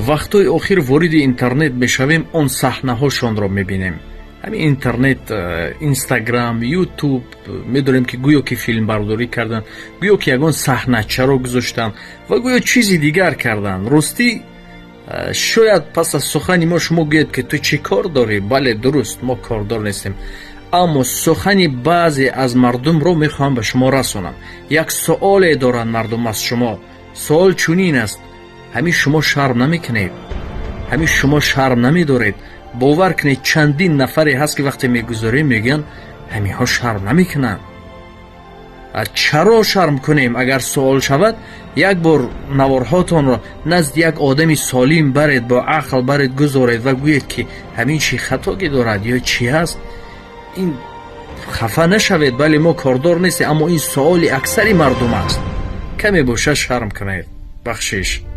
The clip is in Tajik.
вақтҳои охир вориди интернет мешавем, он саҳнаҳошонро мебинем. ҳамин интернет, инстаграм, ютуб, медонем ки гӯё ки филмбардорӣ кардан, гӯё ки ягон саҳначаро гузоштанд ва гӯё чизи дигар карданд. ростӣ шояд пас аз сухани мо шумо гӯед ки ту чӣ кор дорӣ? бале, дуруст, мо кордор нестем, аммо сухани баъзе аз мардумро мехоҳам ба шумо расонам. як суоле доранд мардум аз шумо. суол чунин аст: ҳамин шумо шарм намекунед? ҳамин шумо шарм намедоред? бовар кунед, чандин нафаре ҳаст ки вақте мегузорем мегӯянд ҳаминҳо шарм намекунанд. чаро шарм кунем? агар суол шавад, як бор наворҳотонро назди як одами солим баред, бо ақл баред, гузоред ва гӯед ки ҳамин чӣ хатоге дорад ё чӣ аст. ин хафа нашавед, бале мо кордор нестем, аммо ин суоли аксари мардум аст. каме бошад шарм кунед. бахшиш.